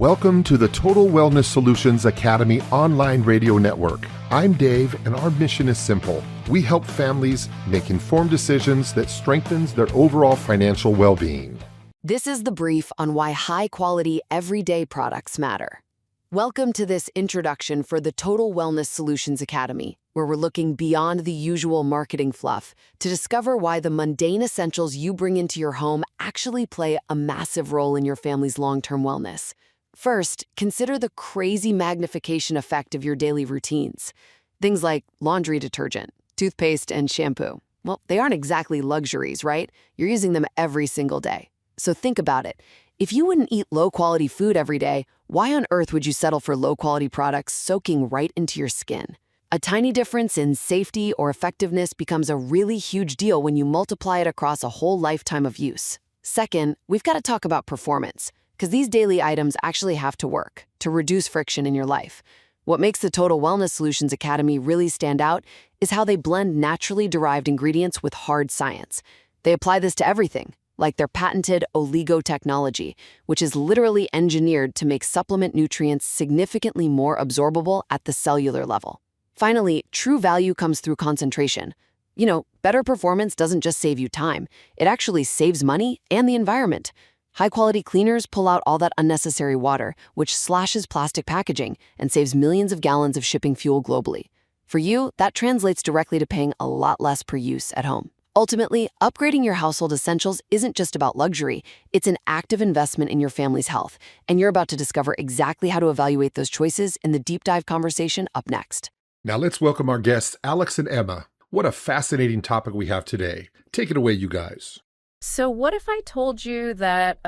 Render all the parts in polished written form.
Welcome to the Total Wellness Solutions Academy online radio network. I'm Dave, and our mission is simple. We help families make informed decisions that strengthens their overall financial well-being. This is the brief on why high-quality, everyday products matter. Welcome to this introduction for the Total Wellness Solutions Academy, where we're looking beyond the usual marketing fluff to discover why the mundane essentials you bring into your home actually play a massive role in your family's long-term wellness. First, consider the crazy magnification effect of your daily routines. Things like laundry detergent, toothpaste, and shampoo. Well, they aren't exactly luxuries, right? You're using them every single day. So think about it. If you wouldn't eat low-quality food every day, why on earth would you settle for low-quality products soaking right into your skin? A tiny difference in safety or effectiveness becomes a really huge deal when you multiply it across a whole lifetime of use. Second, we've got to talk about performance, because these daily items actually have to work to reduce friction in your life. What makes the Total Wellness Solutions Academy really stand out is how they blend naturally derived ingredients with hard science. They apply this to everything, like their patented oligo technology, which is literally engineered to make supplement nutrients significantly more absorbable at the cellular level. Finally, true value comes through concentration. You know, better performance doesn't just save you time, it actually saves money and the environment. High-quality cleaners pull out all that unnecessary water, which slashes plastic packaging and saves millions of gallons of shipping fuel globally. For you, that translates directly to paying a lot less per use at home. Ultimately, upgrading your household essentials isn't just about luxury, it's an active investment in your family's health, and you're about to discover exactly how to evaluate those choices in the deep dive conversation up next. Now let's welcome our guests, Alex and Emma. What a fascinating topic we have today. Take it away, you guys. So what if I told you that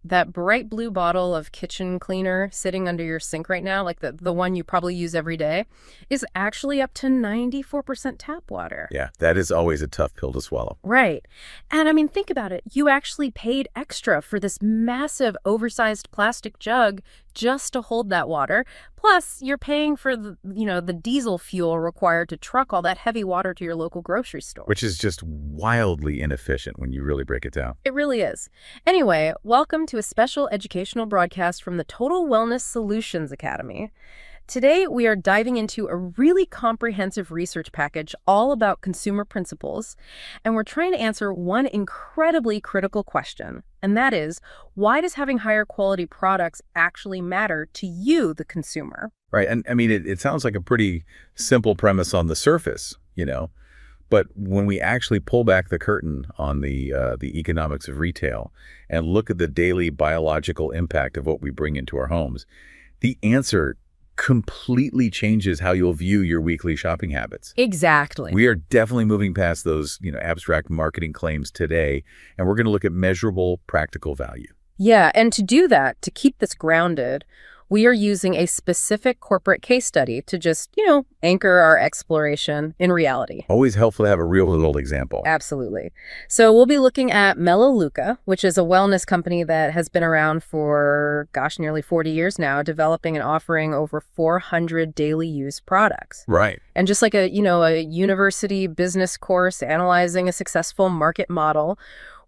that bright blue bottle of kitchen cleaner sitting under your sink right now, like the one you probably use every day, is actually up to 94% tap water? Yeah, that is always a tough pill to swallow. Right. And I mean, think about it. You actually paid extra for this massive oversized plastic jug just to hold that water. Plus, you're paying for the diesel fuel required to truck all that heavy water to your local grocery store. Which is just wildly inefficient when you really break it down. It really is. Anyway, welcome to a special educational broadcast from the Total Wellness Solutions Academy. Today, we are diving into a really comprehensive research package all about consumer principles, and we're trying to answer one incredibly critical question, and that is, why does having higher quality products actually matter to you, the consumer? Right, and I mean, it sounds like a pretty simple premise on the surface, but when we actually pull back the curtain on the economics of retail and look at the daily biological impact of what we bring into our homes, the answer completely changes how you'll view your weekly shopping habits. Exactly. We are definitely moving past those, abstract marketing claims today, and we're going to look at measurable, practical value. Yeah, and to do that, to keep this grounded, we are using a specific corporate case study to just, anchor our exploration in reality. Always helpful to have a real-world example. Absolutely. So we'll be looking at Melaleuca, which is a wellness company that has been around for, nearly 40 years now, developing and offering over 400 daily use products. Right. And just like a university business course analyzing a successful market model,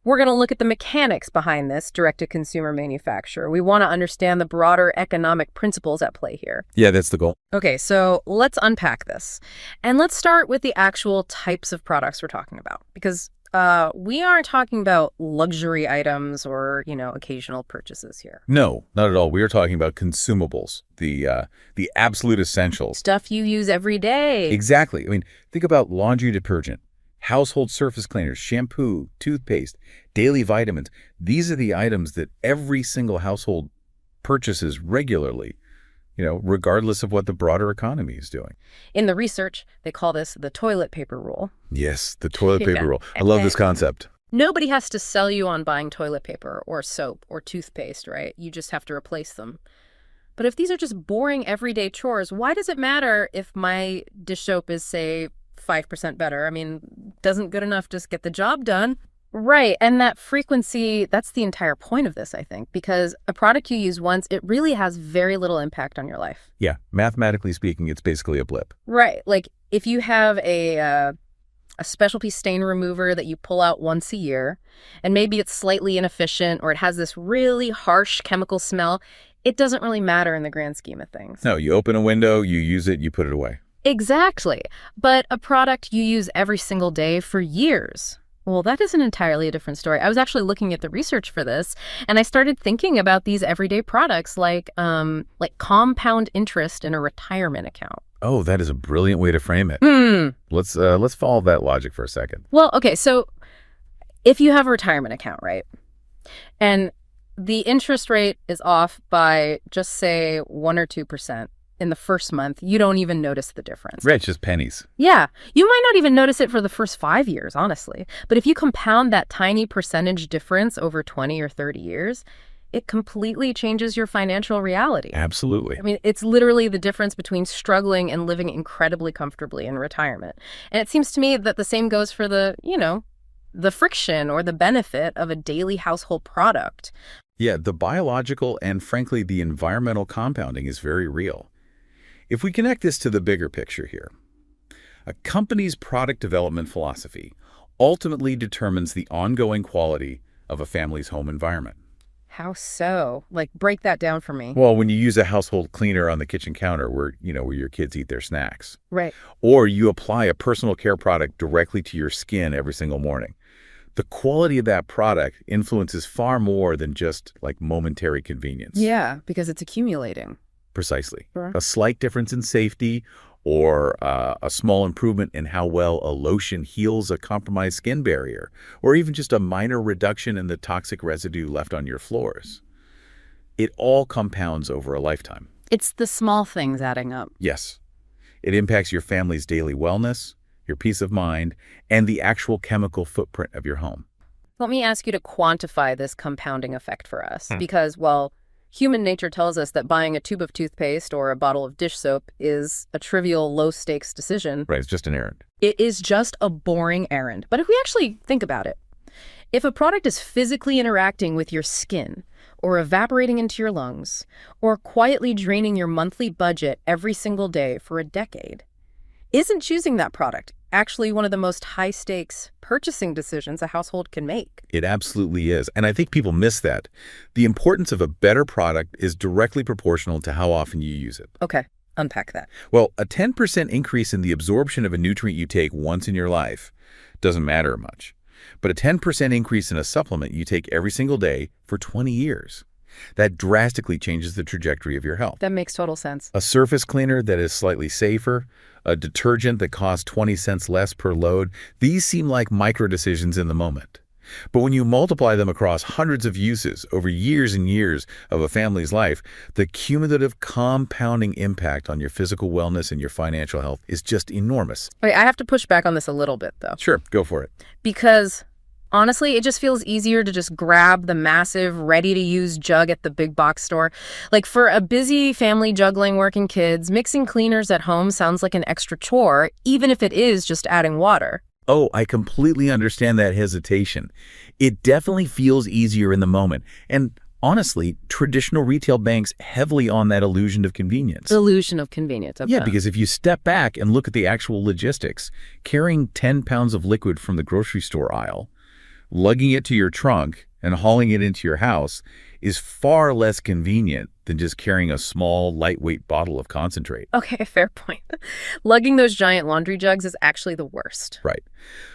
we're going to look at the mechanics behind this direct-to-consumer manufacture. We want to understand the broader economic principles at play here. Yeah, that's the goal. Okay, so let's unpack this. And let's start with the actual types of products we're talking about. Because we aren't talking about luxury items or, occasional purchases here. No, not at all. We are talking about consumables, the absolute essentials. Stuff you use every day. Exactly. I mean, think about laundry detergent, household surface cleaners, shampoo, toothpaste, daily vitamins. These are the items that every single household purchases regularly, regardless of what the broader economy is doing. In the research, they call this the toilet paper rule. Yes, the toilet paper Yeah. rule. I love this concept. Nobody has to sell you on buying toilet paper or soap or toothpaste, right? You just have to replace them. But if these are just boring everyday chores, why does it matter if my dish soap is, say, 5% better? I mean, doesn't good enough just get the job done? Right. And that frequency, that's the entire point of this, I think, because a product you use once, it really has very little impact on your life. Yeah. Mathematically speaking, it's basically a blip. Right. Like if you have a specialty stain remover that you pull out once a year, and maybe it's slightly inefficient or it has this really harsh chemical smell, it doesn't really matter in the grand scheme of things. No, you open a window, you use it, you put it away. Exactly. But a product you use every single day for years, well, that is an entirely different story. I was actually looking at the research for this, and I started thinking about these everyday products like compound interest in a retirement account. Oh, that is a brilliant way to frame it. Let's follow that logic for a second. Well, okay, so if you have a retirement account, right, and the interest rate is off by just say 1 or 2% in the first month, you don't even notice the difference. Right, it's just pennies. Yeah, you might not even notice it for the first 5 years, honestly. But if you compound that tiny percentage difference over 20 or 30 years, it completely changes your financial reality. Absolutely. I mean, it's literally the difference between struggling and living incredibly comfortably in retirement. And it seems to me that the same goes for the friction or the benefit of a daily household product. Yeah, the biological and, frankly, the environmental compounding is very real. If we connect this to the bigger picture here, a company's product development philosophy ultimately determines the ongoing quality of a family's home environment. How so? Like, break that down for me. Well, when you use a household cleaner on the kitchen counter where your kids eat their snacks. Right. Or you apply a personal care product directly to your skin every single morning. The quality of that product influences far more than just like momentary convenience. Yeah, because it's accumulating. Precisely. Sure. A slight difference in safety or a small improvement in how well a lotion heals a compromised skin barrier, or even just a minor reduction in the toxic residue left on your floors. It all compounds over a lifetime. It's the small things adding up. Yes. It impacts your family's daily wellness, your peace of mind, and the actual chemical footprint of your home. Let me ask you to quantify this compounding effect for us, because, well, human nature tells us that buying a tube of toothpaste or a bottle of dish soap is a trivial, low-stakes decision. Right, it's just an errand. It is just a boring errand. But if we actually think about it, if a product is physically interacting with your skin, or evaporating into your lungs, or quietly draining your monthly budget every single day for a decade, isn't choosing that product actually one of the most high-stakes purchasing decisions a household can make? It absolutely is. And I think people miss that. The importance of a better product is directly proportional to how often you use it. Okay, unpack that. Well, a 10% increase in the absorption of a nutrient you take once in your life doesn't matter much. But a 10% increase in a supplement you take every single day for 20 years. That drastically changes the trajectory of your health. That makes total sense. A surface cleaner that is slightly safer, a detergent that costs 20 cents less per load, these seem like micro decisions in the moment. But when you multiply them across hundreds of uses over years and years of a family's life, the cumulative compounding impact on your physical wellness and your financial health is just enormous. Wait, I have to push back on this a little bit, though. Sure, go for it. Because honestly, it just feels easier to just grab the massive, ready-to-use jug at the big box store. Like, for a busy family juggling working kids, mixing cleaners at home sounds like an extra chore, even if it is just adding water. Oh, I completely understand that hesitation. It definitely feels easier in the moment. And honestly, traditional retail banks heavily on that illusion of convenience. Illusion of convenience. Okay. Yeah, because if you step back and look at the actual logistics, carrying 10 pounds of liquid from the grocery store aisle, lugging it to your trunk and hauling it into your house is far less convenient than just carrying a small, lightweight bottle of concentrate. Okay, fair point. Lugging those giant laundry jugs is actually the worst. Right.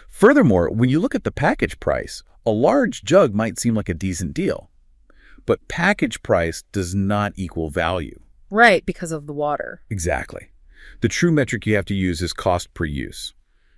Furthermore, when you look at the package price, a large jug might seem like a decent deal. But package price does not equal value. Right, because of the water. Exactly. The true metric you have to use is cost per use.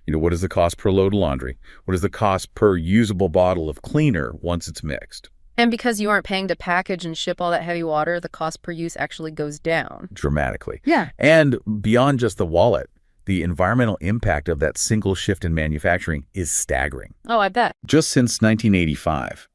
What is the cost per load of laundry? What is the cost per usable bottle of cleaner once it's mixed? And because you aren't paying to package and ship all that heavy water, the cost per use actually goes down. Dramatically. Yeah. And beyond just the wallet, the environmental impact of that single shift in manufacturing is staggering. Oh, I bet. Just since 1985,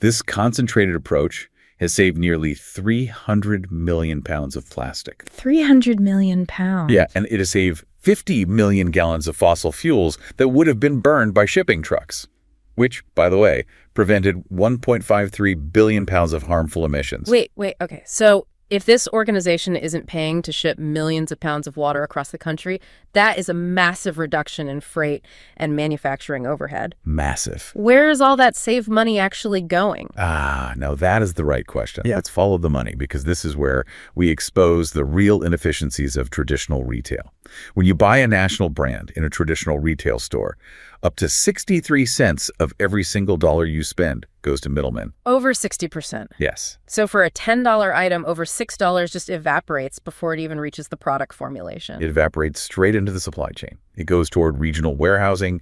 this concentrated approach has saved nearly 300 million pounds of plastic. 300 million pounds. Yeah, and it has saved 50 million gallons of fossil fuels that would have been burned by shipping trucks, which, by the way, prevented 1.53 billion pounds of harmful emissions. Wait, okay. So If this organization isn't paying to ship millions of pounds of water across the country, that is a massive reduction in freight and manufacturing overhead. Massive. Where is all that saved money actually going? Now that is the right question. Yeah. Let's follow the money, because this is where we expose the real inefficiencies of traditional retail. When you buy a national brand in a traditional retail store, up to 63 cents of every single dollar you spend goes to middlemen. Over 60%. Yes. So for a $10 item, over $6 just evaporates before it even reaches the product formulation. It evaporates straight into the supply chain. It goes toward regional warehousing,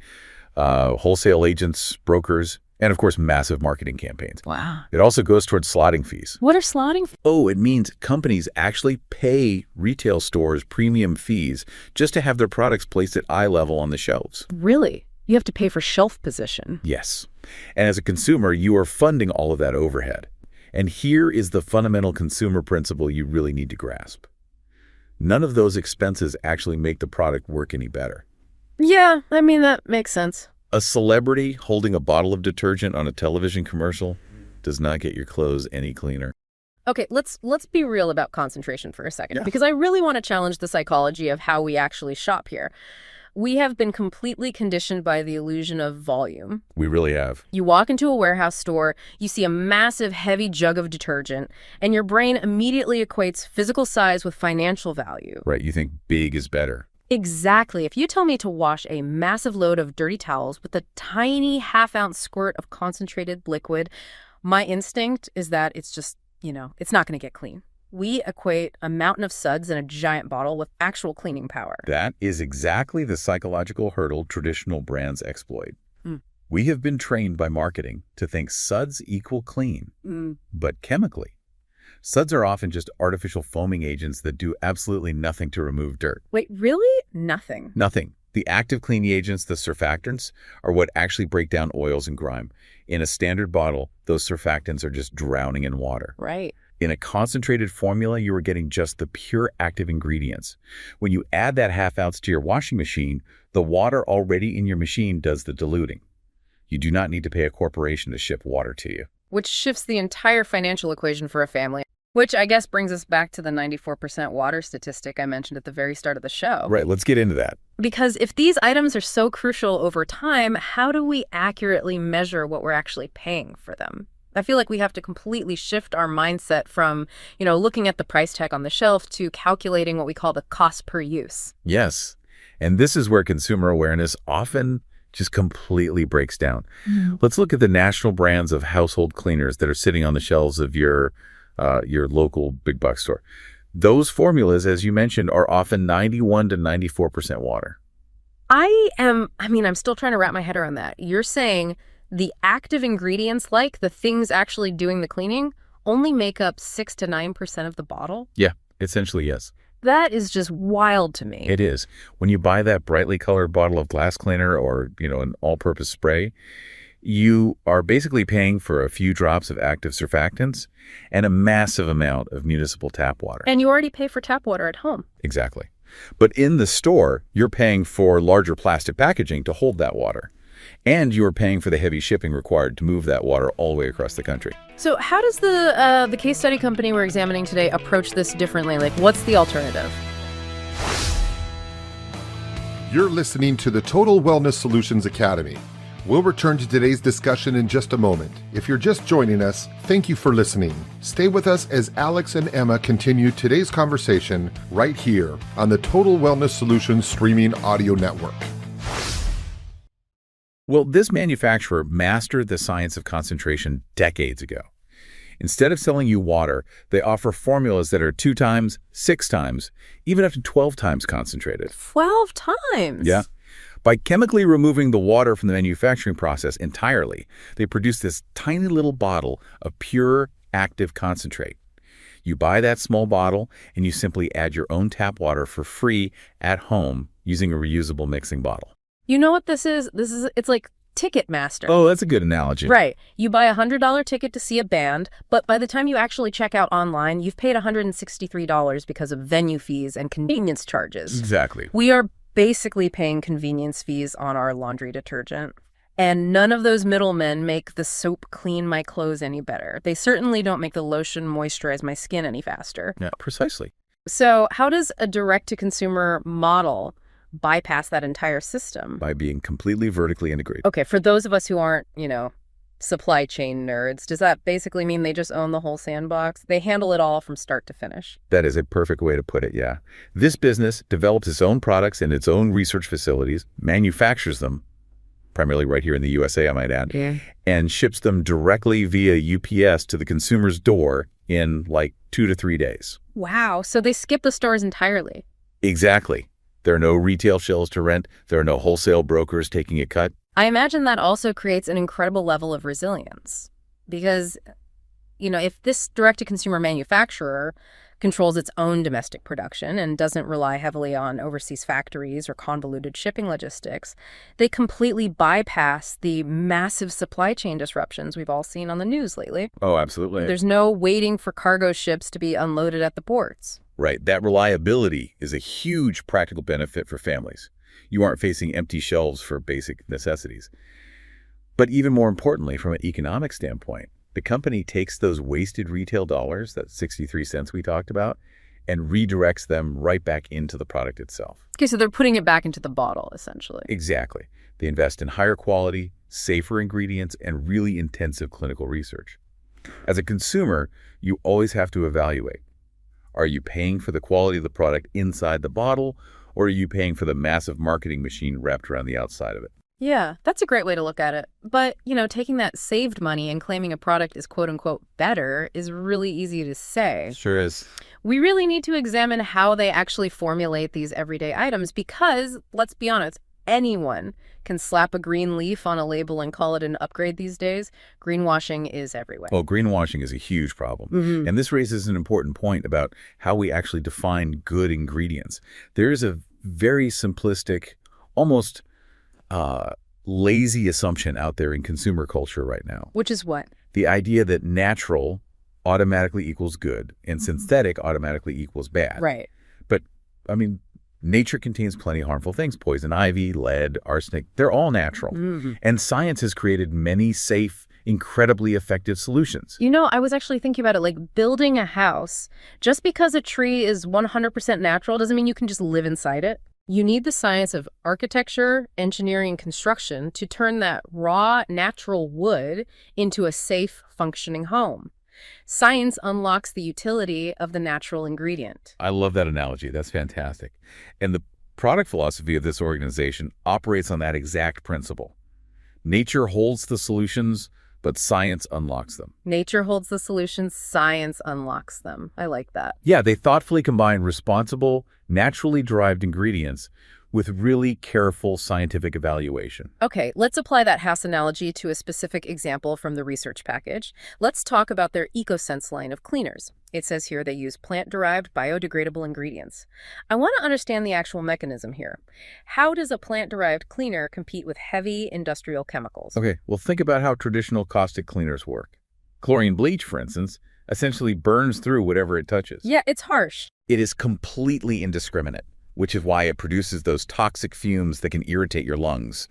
wholesale agents, brokers, and of course, massive marketing campaigns. Wow. It also goes towards slotting fees. What are slotting fees? Oh, it means companies actually pay retail stores premium fees just to have their products placed at eye level on the shelves. Really? You have to pay for shelf position. Yes. And as a consumer, you are funding all of that overhead. And here is the fundamental consumer principle you really need to grasp. None of those expenses actually make the product work any better. Yeah, I mean, that makes sense. A celebrity holding a bottle of detergent on a television commercial does not get your clothes any cleaner. Okay, let's be real about concentration for a second, because I really want to challenge the psychology of how we actually shop here. We have been completely conditioned by the illusion of volume. We really have. You walk into a warehouse store, you see a massive, heavy jug of detergent, and your brain immediately equates physical size with financial value. Right, you think big is better. Exactly. If you tell me to wash a massive load of dirty towels with a tiny half-ounce squirt of concentrated liquid, my instinct is that it's just, it's not going to get clean. We equate a mountain of suds in a giant bottle with actual cleaning power. That is exactly the psychological hurdle traditional brands exploit. We have been trained by marketing to think suds equal clean, but chemically. Suds are often just artificial foaming agents that do absolutely nothing to remove dirt. Wait, really? Nothing? Nothing. The active cleaning agents, the surfactants, are what actually break down oils and grime. In a standard bottle, those surfactants are just drowning in water. Right. In a concentrated formula, you are getting just the pure active ingredients. When you add that half ounce to your washing machine, the water already in your machine does the diluting. You do not need to pay a corporation to ship water to you. Which shifts the entire financial equation for a family. Which I guess brings us back to the 94% water statistic I mentioned at the very start of the show. Right, let's get into that. Because if these items are so crucial over time, how do we accurately measure what we're actually paying for them? I feel like we have to completely shift our mindset from, looking at the price tag on the shelf to calculating what we call the cost per use. Yes, and this is where consumer awareness often just completely breaks down. Let's look at the national brands of household cleaners that are sitting on the shelves of your local big box store. Those formulas, as you mentioned, are often 91 to 94% water. I'm still trying to wrap my head around that. You're saying the active ingredients, like the things actually doing the cleaning, only make up 6 to 9% of the bottle? Yeah, essentially, yes. That is just wild to me. It is. When you buy that brightly colored bottle of glass cleaner or, an all-purpose spray, you are basically paying for a few drops of active surfactants and a massive amount of municipal tap water. And you already pay for tap water at home. Exactly. But in the store, you're paying for larger plastic packaging to hold that water. And you're paying for the heavy shipping required to move that water all the way across the country. So how does the case study company we're examining today approach this differently? Like, what's the alternative? You're listening to the Total Wellness Solutions Academy. We'll return to today's discussion in just a moment. If you're just joining us, thank you for listening. Stay with us as Alex and Emma continue today's conversation right here on the Total Wellness Solutions streaming audio network. Well, this manufacturer mastered the science of concentration decades ago. Instead of selling you water, they offer formulas that are 2 times, 6 times, even up to 12 times concentrated. 12 times? Yeah. By chemically removing the water from the manufacturing process entirely, they produce this tiny little bottle of pure, active concentrate. You buy that small bottle, and you simply add your own tap water for free at home using a reusable mixing bottle. You know what this is? It's like Ticketmaster. Oh, that's a good analogy. Right. You buy a $100 ticket to see a band, but by the time you actually check out online, you've paid $163 because of venue fees and convenience charges. Exactly. We are basically paying convenience fees on our laundry detergent. And none of those middlemen make the soap clean my clothes any better. They certainly don't make the lotion moisturize my skin any faster. Yeah, precisely. So how does a direct-to-consumer model bypass that entire system? By being completely vertically integrated. Okay, for those of us who aren't, supply chain nerds, does that basically mean they just own the whole sandbox? They handle it all from start to finish. That is a perfect way to put it, yeah. This business develops its own products in its own research facilities, manufactures them, primarily right here in the USA, I might add, and ships them directly via UPS to the consumer's door in like 2 to 3 days. Wow, so they skip the stores entirely. Exactly. There are no retail shelves to rent. There are no wholesale brokers taking a cut. I imagine that also creates an incredible level of resilience because, if this direct-to-consumer manufacturer controls its own domestic production and doesn't rely heavily on overseas factories or convoluted shipping logistics, they completely bypass the massive supply chain disruptions we've all seen on the news lately. Oh, absolutely. There's no waiting for cargo ships to be unloaded at the ports. Right. That reliability is a huge practical benefit for families. You aren't facing empty shelves for basic necessities. But even more importantly, from an economic standpoint, the company takes those wasted retail dollars, that 63 cents we talked about, and redirects them right back into the product itself. Okay, so they're putting it back into the bottle, essentially. Exactly. They invest in higher quality, safer ingredients, and really intensive clinical research. As a consumer, you always have to evaluate. Are you paying for the quality of the product inside the bottle, or are you paying for the massive marketing machine wrapped around the outside of it? Yeah, that's a great way to look at it. But, taking that saved money and claiming a product is quote-unquote better is really easy to say. Sure is. We really need to examine how they actually formulate these everyday items because, let's be honest, anyone can slap a green leaf on a label and call it an upgrade these days. Greenwashing is everywhere. Oh, greenwashing is a huge problem. And this raises an important point about how we actually define good ingredients. There is a very simplistic, almost lazy assumption out there in consumer culture right now. Which is what? The idea that natural automatically equals good and synthetic automatically equals bad. Right. But, nature contains plenty of harmful things. Poison ivy, lead, arsenic, they're all natural. And science has created many safe, incredibly effective solutions. I was actually thinking about it like building a house. Just because a tree is 100% natural doesn't mean you can just live inside it. You need the science of architecture, engineering, and construction to turn that raw, natural wood into a safe, functioning home. Science unlocks the utility of the natural ingredient. I love that analogy. That's fantastic. And the product philosophy of this organization operates on that exact principle. Nature holds the solutions, but science unlocks them. Nature holds the solutions, science unlocks them. I like that. Yeah, they thoughtfully combine responsible, naturally derived ingredients with really careful scientific evaluation. Okay, let's apply that house analogy to a specific example from the research package. Let's talk about their EcoSense line of cleaners. It says here they use plant-derived biodegradable ingredients. I want to understand the actual mechanism here. How does a plant-derived cleaner compete with heavy industrial chemicals? Okay, well, think about how traditional caustic cleaners work. Chlorine bleach, for instance, essentially burns through whatever it touches. Yeah, it's harsh. It is completely indiscriminate, which is why it produces those toxic fumes that can irritate your lungs.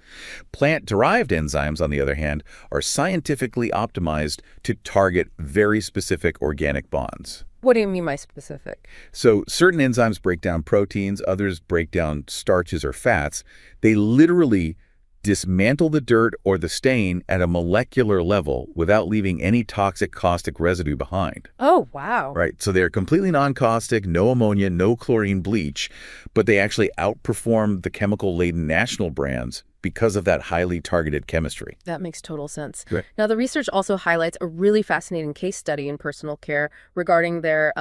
Plant-derived enzymes, on the other hand, are scientifically optimized to target very specific organic bonds. What do you mean by specific? So certain enzymes break down proteins, others break down starches or fats. They literally dismantle the dirt or the stain at a molecular level without leaving any toxic caustic residue behind. Oh, wow. Right. So they're completely non-caustic, no ammonia, no chlorine bleach, but they actually outperform the chemical-laden national brands because of that highly targeted chemistry. That makes total sense. Right. Now, the research also highlights a really fascinating case study in personal care regarding their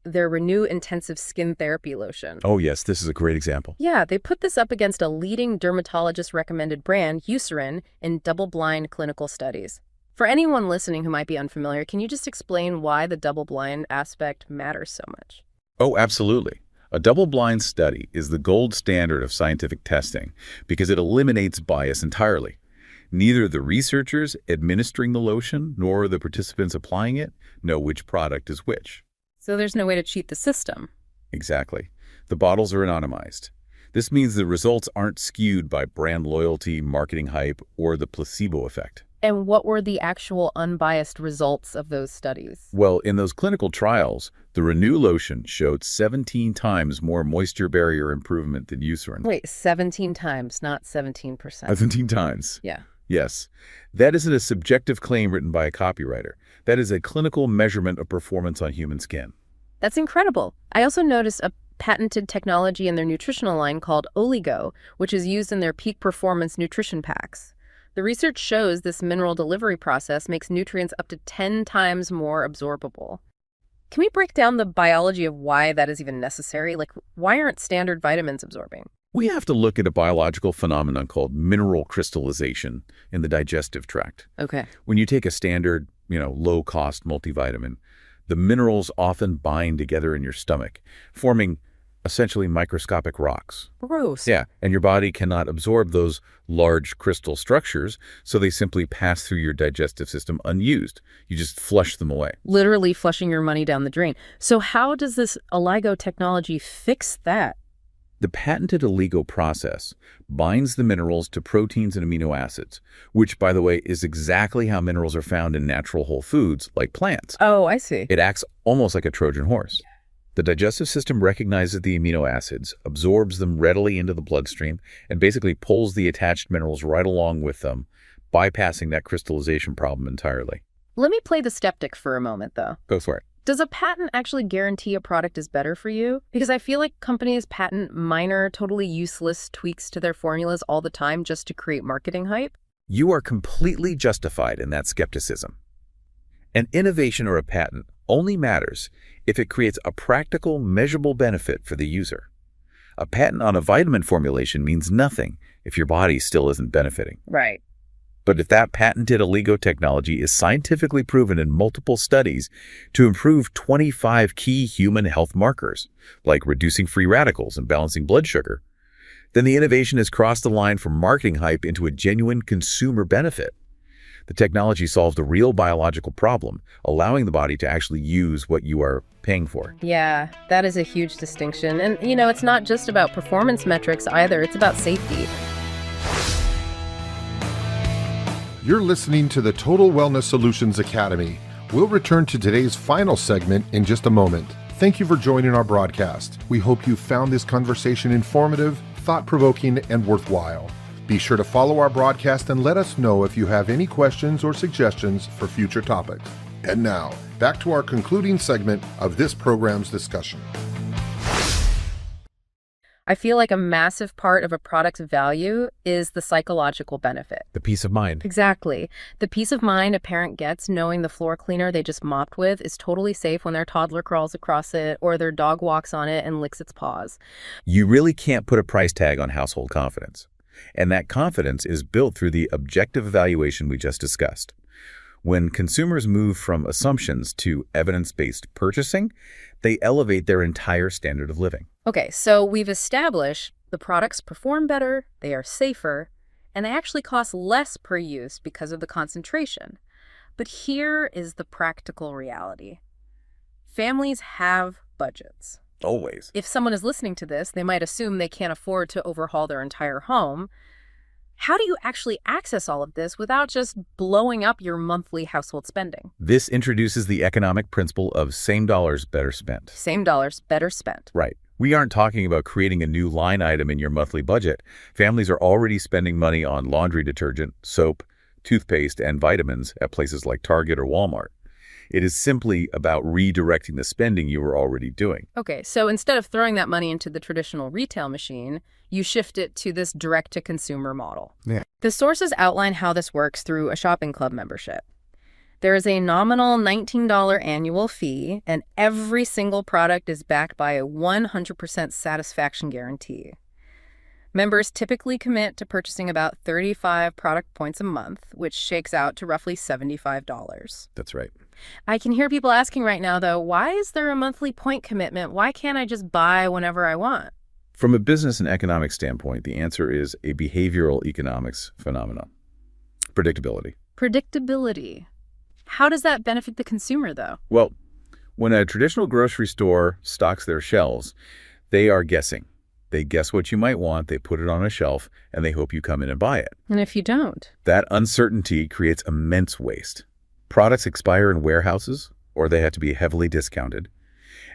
Renew Intensive Skin Therapy lotion. Oh, yes. This is a great example. Yeah, they put this up against a leading dermatologist-recommended brand, Eucerin, in double-blind clinical studies. For anyone listening who might be unfamiliar, can you just explain why the double-blind aspect matters so much? Oh, absolutely. A double-blind study is the gold standard of scientific testing because it eliminates bias entirely. Neither the researchers administering the lotion nor the participants applying it know which product is which. So there's no way to cheat the system. Exactly. The bottles are anonymized. This means the results aren't skewed by brand loyalty, marketing hype, or the placebo effect. And what were the actual unbiased results of those studies? Well, in those clinical trials, the Renew lotion showed 17 times more moisture barrier improvement than Eucerin. Wait, 17 times, not 17%. 17 times. Yeah. Yes. That isn't a subjective claim written by a copywriter. That is a clinical measurement of performance on human skin. That's incredible. I also noticed a patented technology in their nutritional line called Oligo, which is used in their peak performance nutrition packs. The research shows this mineral delivery process makes nutrients up to 10 times more absorbable. Can we break down the biology of why that is even necessary? Like, why aren't standard vitamins absorbing? We have to look at a biological phenomenon called mineral crystallization in the digestive tract. Okay. When you take a standard, low-cost multivitamin, the minerals often bind together in your stomach, forming essentially microscopic rocks. Gross. Yeah, and your body cannot absorb those large crystal structures, so they simply pass through your digestive system unused. You just flush them away. Literally flushing your money down the drain. So how does this Oligo technology fix that? The patented Oligo process binds the minerals to proteins and amino acids, which, by the way, is exactly how minerals are found in natural whole foods like plants. Oh, I see. It acts almost like a Trojan horse. The digestive system recognizes the amino acids, absorbs them readily into the bloodstream, and basically pulls the attached minerals right along with them, bypassing that crystallization problem entirely. Let me play the skeptic for a moment, though. Go for it. Does a patent actually guarantee a product is better for you? Because I feel like companies patent minor, totally useless tweaks to their formulas all the time just to create marketing hype. You are completely justified in that skepticism. An innovation or a patent only matters if it creates a practical, measurable benefit for the user. A patent on a vitamin formulation means nothing if your body still isn't benefiting. Right. But if that patented Oligo technology is scientifically proven in multiple studies to improve 25 key human health markers, like reducing free radicals and balancing blood sugar, then the innovation has crossed the line from marketing hype into a genuine consumer benefit. The technology solves a real biological problem, allowing the body to actually use what you are paying for. Yeah, that is a huge distinction. And, it's not just about performance metrics either. It's about safety. You're listening to the Total Wellness Solutions Academy. We'll return to today's final segment in just a moment. Thank you for joining our broadcast. We hope you found this conversation informative, thought-provoking, and worthwhile. Be sure to follow our broadcast and let us know if you have any questions or suggestions for future topics. And now, back to our concluding segment of this program's discussion. I feel like a massive part of a product's value is the psychological benefit. The peace of mind. Exactly. The peace of mind a parent gets knowing the floor cleaner they just mopped with is totally safe when their toddler crawls across it or their dog walks on it and licks its paws. You really can't put a price tag on household confidence. And that confidence is built through the objective evaluation we just discussed. When consumers move from assumptions to evidence-based purchasing, they elevate their entire standard of living. Okay, so we've established the products perform better, they are safer, and they actually cost less per use because of the concentration. But here is the practical reality. Families have budgets. Always. If someone is listening to this, they might assume they can't afford to overhaul their entire home. How do you actually access all of this without just blowing up your monthly household spending? This introduces the economic principle of same dollars, better spent. Same dollars, better spent. Right. We aren't talking about creating a new line item in your monthly budget. Families are already spending money on laundry detergent, soap, toothpaste, and vitamins at places like Target or Walmart. It is simply about redirecting the spending you were already doing. Okay, so instead of throwing that money into the traditional retail machine, you shift it to this direct-to-consumer model. Yeah. The sources outline how this works through a shopping club membership. There is a nominal $19 annual fee, and every single product is backed by a 100% satisfaction guarantee. Members typically commit to purchasing about 35 product points a month, which shakes out to roughly $75. That's right. I can hear people asking right now, though, why is there a monthly point commitment? Why can't I just buy whenever I want? From a business and economic standpoint, the answer is a behavioral economics phenomenon. Predictability. Predictability. How does that benefit the consumer, though? Well, when a traditional grocery store stocks their shelves, they are guessing. They guess what you might want, they put it on a shelf, and they hope you come in and buy it. And if you don't? That uncertainty creates immense waste. Products expire in warehouses, or they have to be heavily discounted.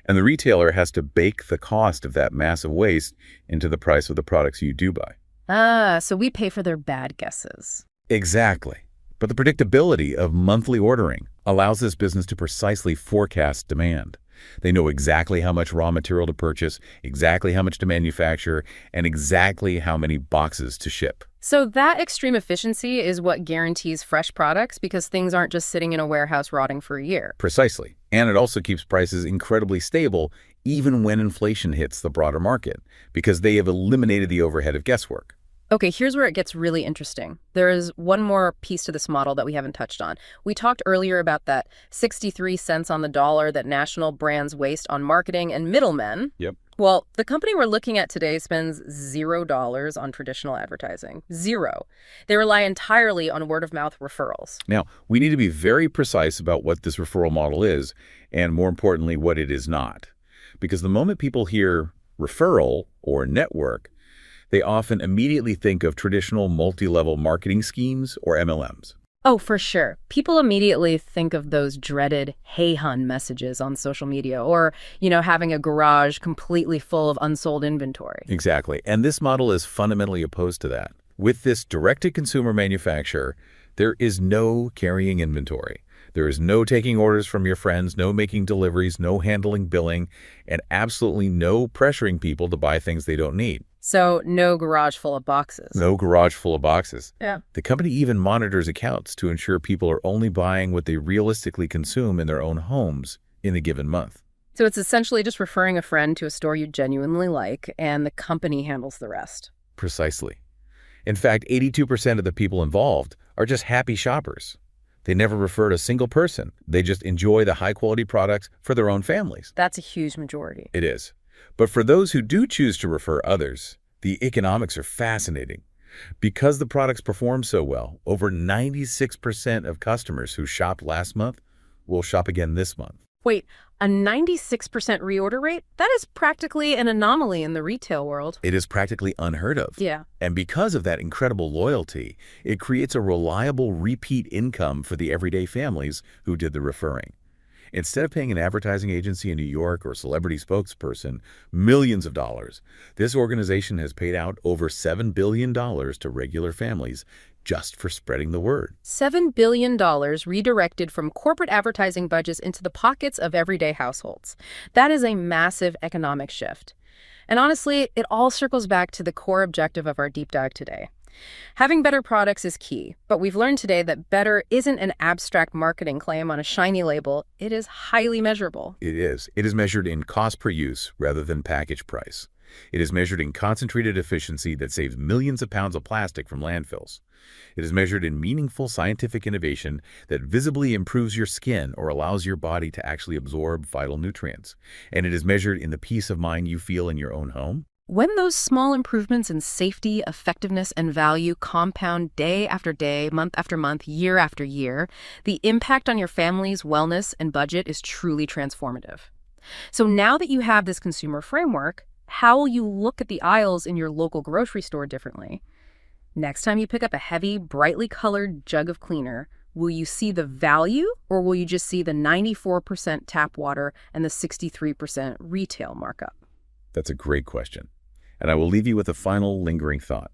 And the retailer has to bake the cost of that massive waste into the price of the products you do buy. So we pay for their bad guesses. Exactly. But the predictability of monthly ordering allows this business to precisely forecast demand. They know exactly how much raw material to purchase, exactly how much to manufacture, and exactly how many boxes to ship. So that extreme efficiency is what guarantees fresh products because things aren't just sitting in a warehouse rotting for a year. Precisely. And it also keeps prices incredibly stable even when inflation hits the broader market because they have eliminated the overhead of guesswork. Okay, here's where it gets really interesting. There is one more piece to this model that we haven't touched on. We talked earlier about that 63 cents on the dollar that national brands waste on marketing and middlemen. Yep. Well, the company we're looking at today spends $0 on traditional advertising. Zero. They rely entirely on word-of-mouth referrals. Now, we need to be very precise about what this referral model is, and more importantly, what it is not. Because the moment people hear referral or network, they often immediately think of traditional multi-level marketing schemes or MLMs. Oh, for sure. People immediately think of those dreaded "Hey hun" messages on social media or, having a garage completely full of unsold inventory. Exactly. And this model is fundamentally opposed to that. With this direct-to-consumer manufacturer, there is no carrying inventory. There is no taking orders from your friends, no making deliveries, no handling billing, and absolutely no pressuring people to buy things they don't need. So no garage full of boxes. No garage full of boxes. Yeah. The company even monitors accounts to ensure people are only buying what they realistically consume in their own homes in a given month. So it's essentially just referring a friend to a store you genuinely like, and the company handles the rest. Precisely. In fact, 82% of the people involved are just happy shoppers. They never refer to a single person. They just enjoy the high-quality products for their own families. That's a huge majority. It is. But for those who do choose to refer others, the economics are fascinating. Because the products perform so well, over 96% of customers who shopped last month will shop again this month. Wait, a 96% reorder rate? That is practically an anomaly in the retail world. It is practically unheard of. Yeah. And because of that incredible loyalty, it creates a reliable repeat income for the everyday families who did the referring. Instead of paying an advertising agency in New York or a celebrity spokesperson millions of dollars, this organization has paid out over $7 billion to regular families just for spreading the word. $7 billion redirected from corporate advertising budgets into the pockets of everyday households. That is a massive economic shift. And honestly, it all circles back to the core objective of our deep dive today. Having better products is key, but we've learned today that better isn't an abstract marketing claim on a shiny label. It is highly measurable. It is. It is measured in cost per use rather than package price. It is measured in concentrated efficiency that saves millions of pounds of plastic from landfills. It is measured in meaningful scientific innovation that visibly improves your skin or allows your body to actually absorb vital nutrients. And it is measured in the peace of mind you feel in your own home. When those small improvements in safety, effectiveness, and value compound day after day, month after month, year after year, the impact on your family's wellness and budget is truly transformative. So now that you have this consumer framework, how will you look at the aisles in your local grocery store differently? Next time you pick up a heavy, brightly colored jug of cleaner, will you see the value or will you just see the 94% tap water and the 63% retail markup? That's a great question. And I will leave you with a final lingering thought.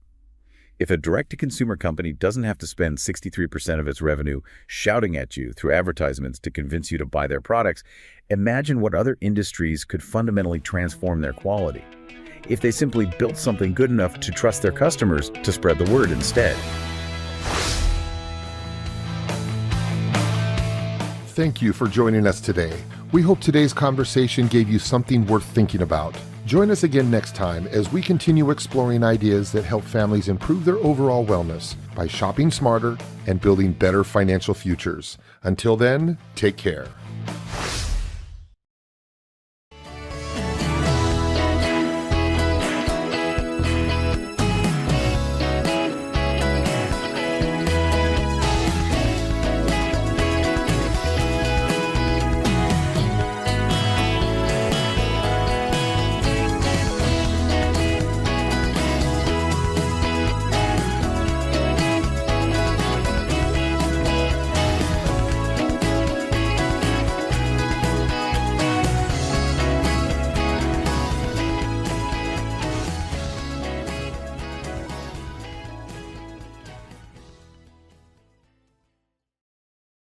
If a direct-to-consumer company doesn't have to spend 63% of its revenue shouting at you through advertisements to convince you to buy their products, imagine what other industries could fundamentally transform their quality if they simply built something good enough to trust their customers to spread the word instead. Thank you for joining us today. We hope today's conversation gave you something worth thinking about. Join us again next time as we continue exploring ideas that help families improve their overall wellness by shopping smarter and building better financial futures. Until then, take care.